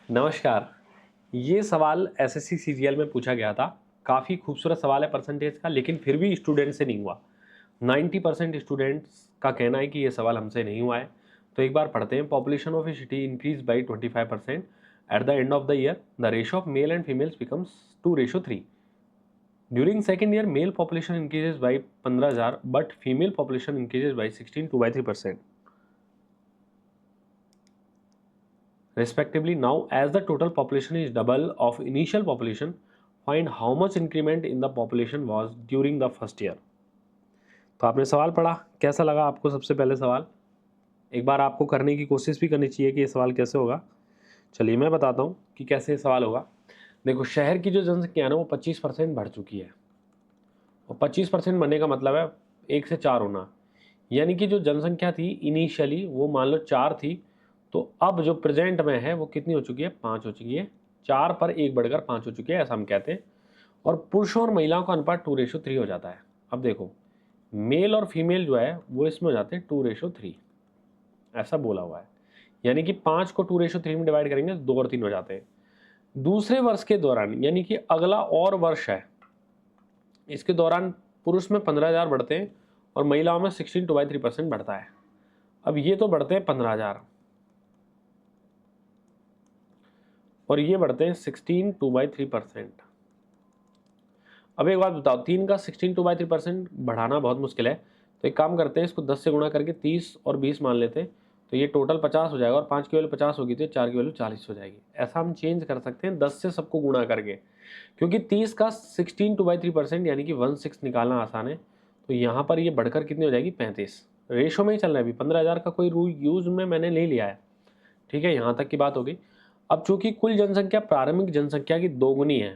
नमस्कार। ये सवाल एसएससी सीजीएल में पूछा गया था। काफ़ी खूबसूरत सवाल है परसेंटेज का, लेकिन फिर भी स्टूडेंट से नहीं हुआ। 90% स्टूडेंट्स का कहना है कि ये सवाल हमसे नहीं हुआ है। तो एक बार पढ़ते हैं। Population of A city increase by 25%। At the end of the year the ratio of male and females becomes 2:3। During second year mail population increases by 15,000 but female population increases by 16.2/3%. Respectively, now as the total population is double of initial population, find how much increment in the population was during the first year. तो आपने सवाल पढ़ा, कैसा लगा आपको? सबसे पहले सवाल एक बार आपको करने की कोशिश भी करनी चाहिए कि ये सवाल कैसे होगा। चलिए मैं बताता हूँ कि कैसे ये सवाल होगा। देखो, शहर की जो जनसंख्या है ना वो 25% बढ़ चुकी है, और 25% बढ़ने का मतलब है 1 से 4 होना। यानी कि जो जनसंख्या थी इनिशियली वो मान लो 4 थी, तो अब जो प्रेजेंट में है वो कितनी हो चुकी है? 5 हो चुकी है। 4 पर 1 बढ़कर 5 हो चुकी है, ऐसा हम कहते हैं। और पुरुषों और महिलाओं का अनुपात 2:3 हो जाता है। अब देखो, मेल और फीमेल जो है वो इसमें हो जाते हैं 2:3, ऐसा बोला हुआ है। यानी कि 5 को 2:3 में डिवाइड करेंगे तो 2 और 3 हो जाते हैं। दूसरे वर्ष के दौरान, यानी कि अगला और वर्ष है, इसके दौरान पुरुष में 15,000 बढ़ते हैं और महिलाओं में 16.2/3% बढ़ता है। अब ये तो बढ़ते हैं 15,000 और ये बढ़ते हैं 16.2/3%। अब एक बात बताओ, 3 का 16.2/3% बढ़ाना बहुत मुश्किल है। तो एक काम करते हैं, इसको 10 से गुणा करके 30 और 20 मान लेते हैं, तो ये टोटल 50 हो जाएगा। और 5 की वैल्यू 50 होगी तो 4 की वैल्यू 40 हो जाएगी। ऐसा हम चेंज कर सकते हैं 10 से सबको गुणा करके, क्योंकि 30 का 16.2/3% यानी कि 1/6 निकालना आसान है। तो यहाँ पर ये बढ़कर कितनी हो जाएगी? 35। रेशो में ही चल रहा है अभी, 15,000 का कोई रूल यूज में मैंने नहीं लिया है। ठीक है, यहाँ तक की बात हो गई। अब चूंकि कुल जनसंख्या प्रारंभिक जनसंख्या की दोगुनी है,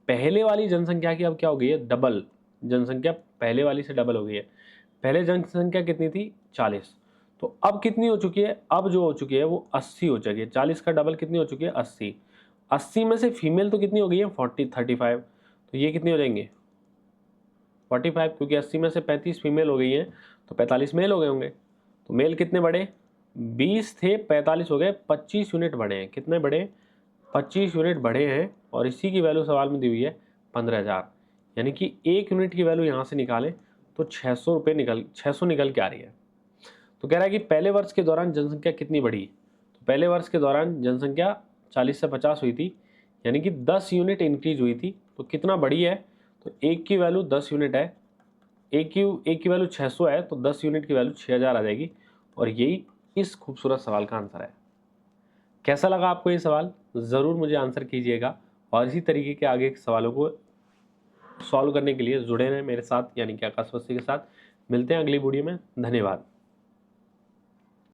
पहले वाली जनसंख्या की अब क्या हो गई है? डबल। जनसंख्या पहले वाली से डबल हो गई है। पहले जनसंख्या कितनी थी? 40। तो अब कितनी हो चुकी है? अब जो हो चुकी है वो 80 हो चुकी है। 40 का डबल कितनी हो चुकी है? 80। 80 में से फीमेल तो कितनी हो गई है? 35। तो ये कितनी हो जाएंगे? 45, क्योंकि 80 में से 35 फीमेल हो गई हैं तो 45 मेल हो गए होंगे। तो मेल कितने बढ़े? 20 थे, 45 हो गए, 25 यूनिट बढ़े हैं। कितने बढ़े? 25 यूनिट बढ़े हैं। और इसी की वैल्यू सवाल में दी हुई है 15,000। यानी कि 1 यूनिट की वैल्यू यहाँ से निकालें तो 600 निकल के आ रही है। तो कह रहा है कि पहले वर्ष के दौरान जनसंख्या कितनी बढ़ी? तो पहले वर्ष के दौरान जनसंख्या 40 से 50 हुई थी, यानी कि 10 यूनिट इंक्रीज हुई थी। तो कितना बढ़ी है? तो 1 की वैल्यू 10 यूनिट है, एक की वैल्यू 600 है, तो 10 यूनिट की वैल्यू 6000 आ जाएगी। और यही इस खूबसूरत सवाल का आंसर है। कैसा लगा आपको ये सवाल? ज़रूर मुझे आंसर कीजिएगा, और इसी तरीके के आगे के सवालों को सॉल्व करने के लिए जुड़े रहें मेरे साथ, यानी कि आकाश वस्ती के साथ। मिलते हैं अगली वीडियो में। धन्यवाद।